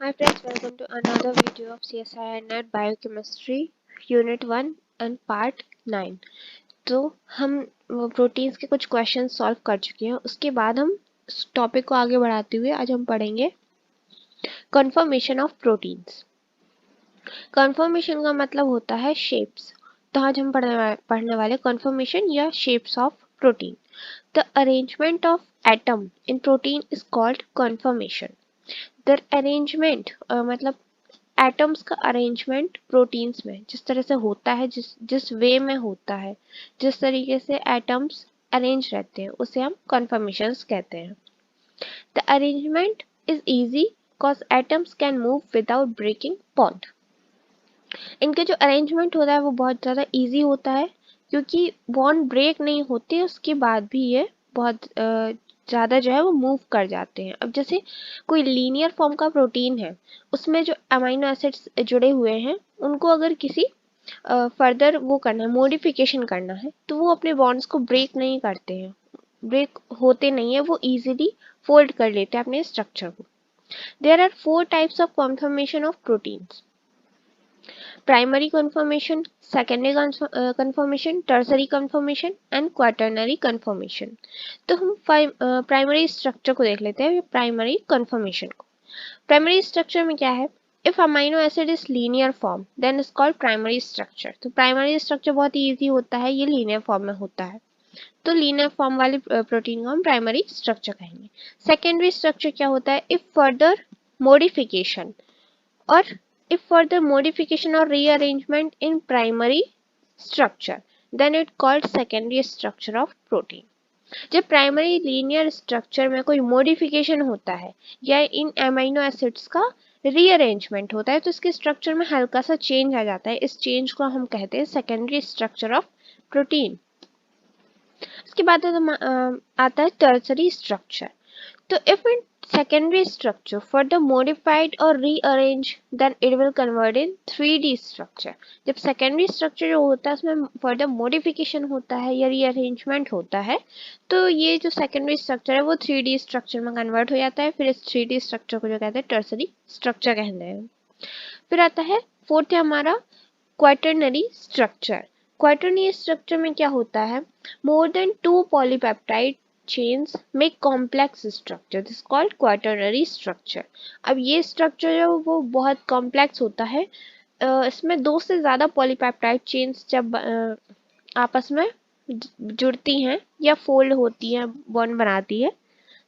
Hi friends, welcome to another video of CSIR NET Biochemistry Unit 1 and Part 9। तो हम proteins के कुछ question solve कर चुके हैं। उसके बाद हम इस टॉपिक को आगे बढ़ाते हुए आज हम पढ़ेंगे कन्फर्मेशन ऑफ प्रोटीन्स। कन्फर्मेशन का मतलब होता है शेप्स। तो आज हम पढ़ने वाले कन्फर्मेशन या shapes of protein. The arrangement of atom in protein is called conformation. The arrangement मतलब एटम्स का अरेंजमेंट प्रोटीन्स में जिस तरह से होता है, जिस वे में होता है, जिस तरीके से एटम्स अरेंज रहते हैं उसे हम कन्फर्मेशंस कहते हैं। The arrangement is easy because atoms can move without breaking bond. इनके जो अरेंजमेंट होता है वो बहुत ज़्यादा इजी होता है क्योंकि बॉन्ड ब्रेक नहीं होते, उसके बाद भी ये बहुत ज़्यादा जो है वो मूव कर जाते हैं। अब जैसे कोई लीनियर फॉर्म का प्रोटीन है, उसमें जो अमीनो एसिड्स जुड़े हुए हैं उनको अगर किसी फर्दर वो करना है, मॉडिफिकेशन करना है, तो वो अपने बॉन्ड्स को ब्रेक नहीं करते हैं, ब्रेक होते नहीं है, वो इजीली फोल्ड कर लेते हैं अपने स्ट्रक्चर को। There are 4 types of conformation of proteins: primary conformation, secondary conformation, tertiary conformation and quaternary conformation। तो हम प्राइमरी स्ट्रक्चर को देख लेते हैं, प्राइमरी कंफर्मेशन को। प्राइमरी स्ट्रक्चर में क्या है? If amino acid is linear form then is called primary structure. तो प्राइमरी स्ट्रक्चर बहुत ही ईजी होता है, ये लीनियर फॉर्म में होता है, तो लीनियर फॉर्म वाली प्रोटीन को हम प्राइमरी स्ट्रक्चर कहेंगे। सेकेंडरी स्ट्रक्चर क्या होता है? If further modification or if further modification or rearrangement in primary structure then it called secondary structure of protein। जब प्राइमरी लीनियर स्ट्रक्चर में कोई मॉडिफिकेशन होता है या इन अमीनो एसिड्स का रीअरेंजमेंट होता है तो इसके स्ट्रक्चर में हल्का सा चेंज आ जाता है, इस चेंज को हम कहते हैं सेकेंडरी स्ट्रक्चर ऑफ प्रोटीन। इसके बाद आता है टर्सरी स्ट्रक्चर। तो if in secondary structure further modified or rearranged then it will convert in 3D structure। जब secondary structure जो होता है उसमें further modification होता है या rearrangement होता है तो ये जो secondary structure है वो 3D structure में convert हो जाता है। फिर इस 3D structure को जो कहते हैं tertiary structure कहते हैं। फिर आता है फोर्थ है हमारा quaternary structure। quaternary structure में क्या होता है? more than 2 polypeptide chains make complex structure, this is called quaternary structure। अब ये structure जो वो बहुत complex होता है, इसमें 2 से ज़्यादा polypeptide chains जब आपस में जुड़ती हैं या फोल्ड होती हैं, बॉन्ड बनाती है,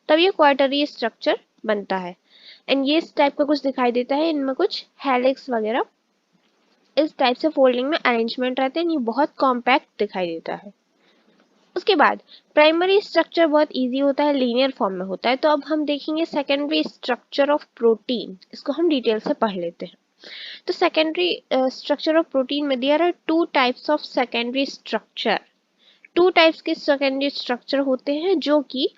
तब ये क्वार्टरी स्ट्रक्चर बनता है। एंड ये इस टाइप का कुछ दिखाई देता है, इनमें कुछ हेलिक्स वगैरह इस टाइप से फोल्डिंग में अरेंजमेंट रहते हैं, ये बहुत कॉम्पैक्ट दिखाई देता है। उसके बाद प्राइमरी स्ट्रक्चर बहुत इजी होता है, लीनियर फॉर्म में होता है। तो अब हम देखेंगे सेकेंडरी स्ट्रक्चर ऑफ प्रोटीन, इसको हम डिटेल से पढ़ लेते हैं। तो सेकेंडरी स्ट्रक्चर ऑफ प्रोटीन में there are 2 types of secondary structure. 2 types के सेकेंडरी स्ट्रक्चर होते हैं जो कि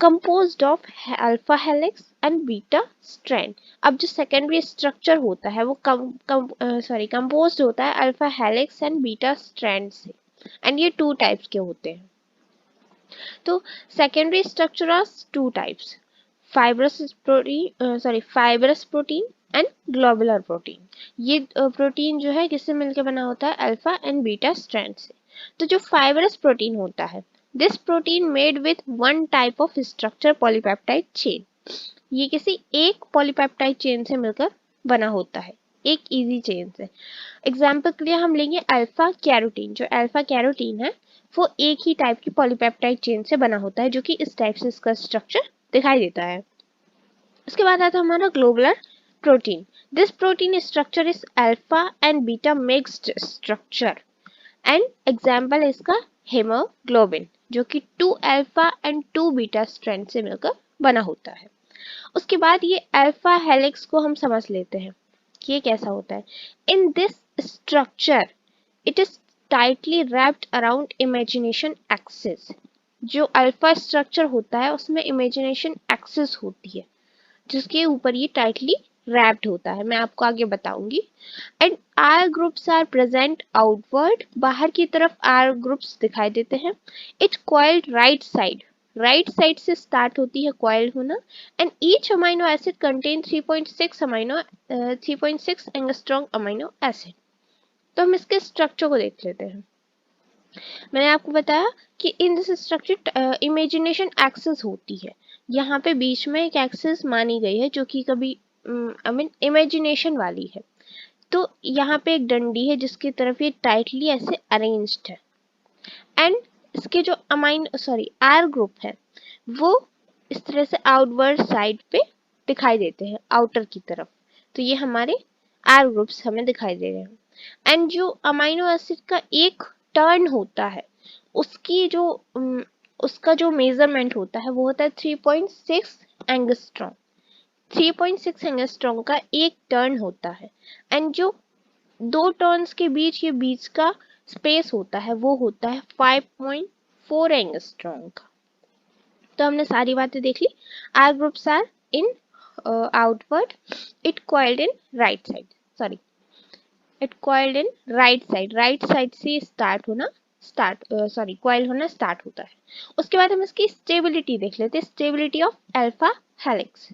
composed of alpha helix and beta strand। अब जो सेकेंडरी स्ट्रक्चर होता है वो कंपोज्ड होता है alpha helix and beta strand से, एंड ये 2 टाइप्स के होते हैं। तो secondary structure are 2 types: fibrous protein and globular protein. ये प्रोटीन जो है किससे मिलकर बना होता है? अल्फा एंड बीटा स्ट्रैंड से। तो जो फाइब्रस प्रोटीन होता है, this protein made with 1 type of structure polypeptide chain, ये किसी एक पॉलीपेप्टाइड चेन से मिलकर बना होता है, एक इजी चेन से। एग्जाम्पल के लिए हम लेंगे अल्फा कैरोटीन। जो अल्फा कैरोटीन है वो एक ही टाइप की पॉलीपेप्टाइड चेन से बना होता है, जो कि इस टाइप से इसका स्ट्रक्चर दिखाई देता है। उसके बाद आता है हमारा globular protein. This protein structure is alpha and beta mixed structure and example है इसका हेमोग्लोबिन, जो कि 2 अल्फा एंड 2 बीटा स्ट्रैंड से मिलकर बना होता है। उसके बाद ये अल्फा हेलिक्स को हम समझ लेते हैं कि ये कैसा होता है। In this structure it is tightly wrapped around imagination axis. जो अल्फा स्ट्रक्चर होता है उसमें इमेजिनेशन एक्सिस होती है जिसके ऊपर ये टाइटली रैप्ड होता है, मैं आपको आगे बताऊंगी। And R groups are present outward, बाहर की तरफ आर ग्रुप्स दिखाई देते हैं। It coiled right side, right side से स्टार्ट होती है कॉइल होना, and each amino acid contain 3.6 angstrom amino acid. तो हम इसके स्ट्रक्चर को देख लेते हैं। मैंने आपको बताया कि in this structure imagination axis होती है, यहाँ पे बीच में एक एक्सिस मानी गई है जो कि कभी इमेजिनेशन वाली है। तो यहाँ पे एक डंडी है जिसकी तरफ ये टाइटली ऐसे अरेंज्ड है, एंड इसके जो आर ग्रुप है वो इस तरह से आउटवर्ड साइड पे दिखाई देते हैं, आउटर की तरफ। तो ये हमारे आर ग्रुप्स हमें दिखाई दे रहे हैं, एंड जो अमाइनो एसिड का एक टर्न होता है उसकी जो उसका जो मेजरमेंट होता है वो होता है 3.6 एंगस्ट्रॉम। 3.6 एंगस्ट्रॉम का एक टर्न होता है, एंड जो दो टर्न्स के बीच ये बीच का स्पेस होता है वो होता है 5.4 एंगस्ट्रॉम का। तो हमने सारी बातें देख ली। Are groups are in outward, it coiled in right side, right side से कॉइल होना स्टार्ट होता है। उसके बाद हम इसकी स्टेबिलिटी देख लेते हैं, स्टेबिलिटी ऑफ अल्फा हेलिक्स।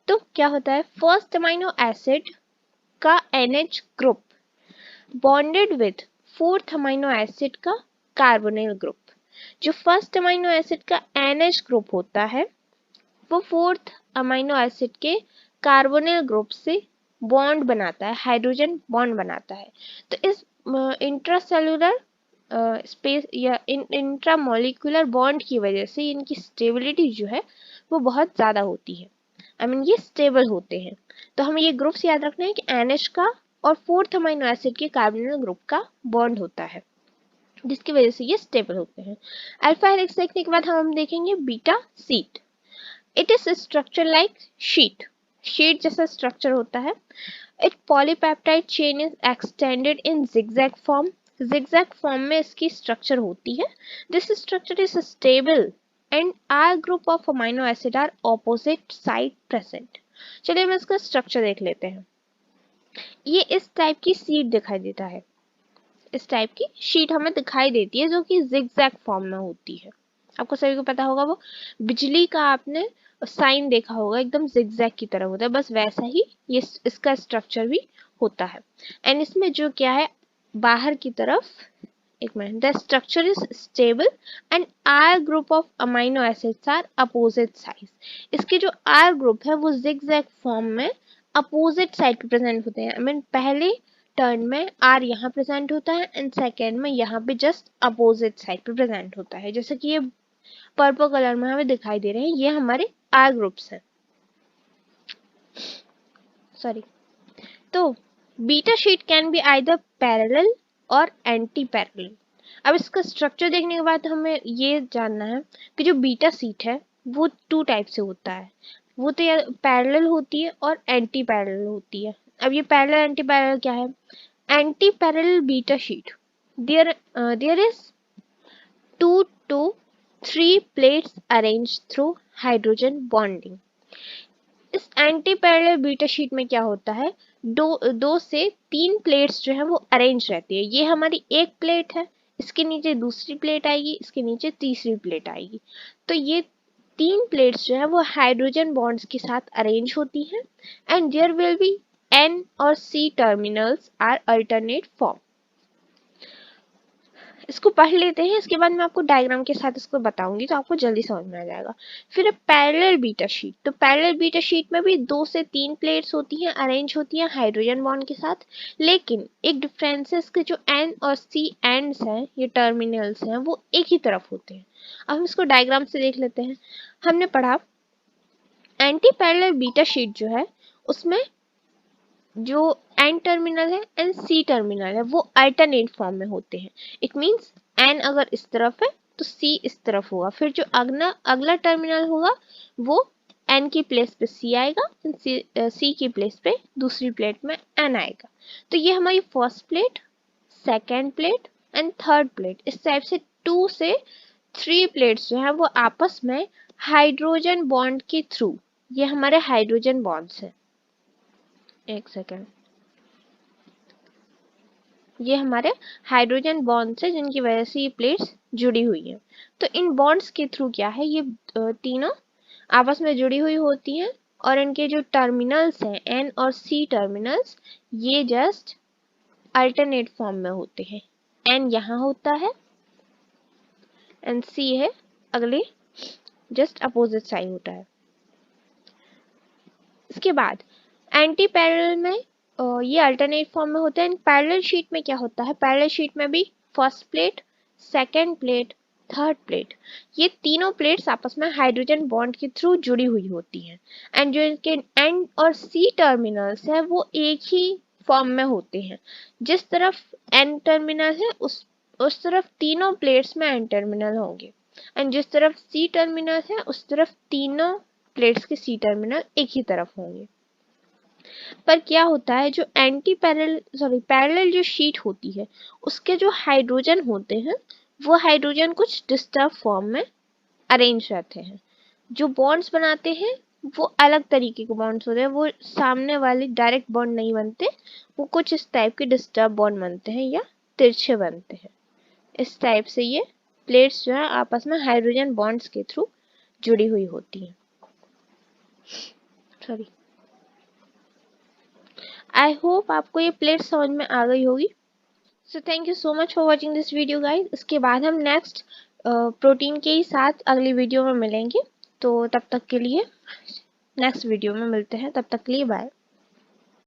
तो क्या होता है, फर्स्ट अमाइनो एसिड का NH group bonded with fourth amino acid का कार्बोनिल ग्रुप। जो फर्स्ट अमाइनो एसिड का NH ग्रुप होता है वो फोर्थ अमाइनो एसिड के कार्बोनिल ग्रुप से बॉन्ड बनाता है, हाइड्रोजन बॉन्ड बनाता है। तो इस इंट्रासेलुलर स्पेस या इंट्रामोलिकुलर बॉन्ड की वजह से इनकी स्टेबिलिटी जो है वो बहुत ज्यादा होती है, ये स्टेबल होते हैं। तो हमें ये ग्रुप्स याद रखना है कि NH का और फोर्थ अमाइनो एसिड के कार्बोनिल ग्रुप का बॉन्ड होता है जिसकी वजह से ये स्टेबल होते हैं। अल्फा हेलिक्स देखने के बाद हम देखेंगे beta sheet. It is structure like sheet जैसा स्ट्रक्चर होता है। It polypeptide chain is extended in zigzag form में इसकी स्ट्रक्चर होती है। This structure is stable and R group of amino acid are opposite side present. चलिए हम इसका स्ट्रक्चर देख लेते हैं। ये इस टाइप की शीट दिखाई देता है, इस टाइप की शीट हमें दिखाई देती है जो कि जिगजैग फॉर्म में होती है। आपको सभी को पता होगा वो बिजली का आपने साइन देखा होगा, एकदम जिगजैग की तरह होता है, बस वैसा ही ये इसका स्ट्रक्चर भी होता है। एंड इसमें जो क्या है बाहर की तरफ, एक minute, the structure is stable and R group of amino acids are opposite side. इसके जो आर ग्रुप है वो जिगजैग फॉर्म में अपोजिट साइड पे प्रेजेंट होते हैं। पहले टर्न में आर यहाँ प्रेजेंट होता है एंड सेकेंड में यहाँ पे जस्ट अपोजिट साइड पे प्रेजेंट होता है, जैसे कि ये पर्पल कलर में हमें दिखाई दे रहे हैं, ये हमारे आर ग्रुप्स हैं। तो beta sheet can be either parallel और एंटी पैरेलल। अब इसका स्ट्रक्चर देखने के बाद हमें ये जानना है कि जो बीटा शीट है वो 2 टाइप से होता है, वो तो या पैरेलल होती है और एंटी पैरेलल होती है। अब ये पैरेलल एंटी पैरेलल क्या है? Anti parallel beta sheet, there is 2 to 3 plates arranged through hydrogen bonding। इस एंटी पैरेलल बीटा शीट में क्या होता है, दो से 3 प्लेट्स जो है वो अरेंज रहती है। ये हमारी एक प्लेट है, इसके नीचे दूसरी प्लेट आएगी, इसके नीचे तीसरी प्लेट आएगी। तो ये 3 प्लेट्स जो है वो हाइड्रोजन बॉन्ड्स के साथ अरेंज होती हैं and there will be N और C terminals are alternate form. इसको पढ़ लेते हैं, इसके बाद मैं आपको डायग्राम के साथ इसको बताऊंगी तो आपको जल्दी समझ में आ जाएगा। फिर पैरेलल बीटा शीट, तो पैरेलल बीटा शीट में भी 2 से 3 प्लेट्स होती हैं, अरेंज होती हैं हाइड्रोजन बॉन्ड के साथ, लेकिन एक डिफरेंस है, इसके जो N और C एंड्स हैं, ये टर्मिनल्स हैं, वो एक ही तरफ होते हैं। अब हम इसको डायग्राम से देख लेते हैं। हमने पढ़ा एंटी पैरेलल बीटा शीट जो है उसमें जो N टर्मिनल है एंड C टर्मिनल है वो अल्टरनेट फॉर्म में होते हैं। इट मींस N अगर इस तरफ है तो C इस तरफ होगा, फिर जो अगला टर्मिनल होगा वो N की प्लेस पे C आएगा, C की प्लेस पे दूसरी प्लेट में N आएगा। तो ये हमारी first plate, second plate and third plate, इस टाइप से 2 से 3 प्लेट्स जो है वो आपस में हाइड्रोजन बॉन्ड के थ्रू, ये हमारे हाइड्रोजन बॉन्ड्स हैं, एक सेकेंड, ये हमारे हाइड्रोजन बॉन्ड्स है जिनकी वजह से ये प्लेट्स जुड़ी हुई है। तो इन बॉन्ड्स के थ्रू क्या है, ये तीनों आपस में जुड़ी हुई होती हैं और इनके जो टर्मिनल्स हैं एन और सी टर्मिनल्स, ये जस्ट अल्टरनेट फॉर्म में होते हैं। एन यहाँ होता है एंड सी है अगले जस्ट अपोजिट साइड होता है। इसके बाद एंटी पैरेलल में ये अल्टरनेट फॉर्म में होता है। पैरेलल शीट में क्या होता है, पैरेलल शीट में भी first plate, second plate, third plate, ये तीनों प्लेट्स आपस में हाइड्रोजन बॉन्ड के थ्रू जुड़ी हुई होती हैं एंड जो इनके एंड और सी टर्मिनल्स है वो एक ही फॉर्म में होते हैं। जिस तरफ एन टर्मिनल है उस तरफ तीनों प्लेट्स में एन टर्मिनल होंगे एंड जिस तरफ सी टर्मिनल है उस तरफ तीनों प्लेट्स के सी टर्मिनल एक ही तरफ होंगे। पर क्या होता है, जो एंटी पैरेलल पैरेलल जो शीट होती है उसके जो हाइड्रोजन होते हैं वो हाइड्रोजन कुछ डिस्टर्ब फॉर्म में अरेंज रहते हैं। जो बॉन्ड्स बनाते हैं वो अलग तरीके के बॉन्ड्स होते हैं, वो सामने वाले डायरेक्ट बॉन्ड नहीं बनते, वो कुछ इस टाइप के डिस्टर्ब बॉन्ड बनते हैं या तिरछे बनते हैं। इस टाइप से ये प्लेट्स जो है आपस में हाइड्रोजन बॉन्ड्स के थ्रू जुड़ी हुई होती हैं। सॉरी, आई होप आपको ये प्लेट समझ में आ गई होगी। So thank you so much for watching this video guys. इसके बाद हम नेक्स्ट प्रोटीन के ही साथ अगली वीडियो में मिलेंगे। तो तब तक के लिए नेक्स्ट वीडियो में मिलते हैं, तब तक के लिए बाय।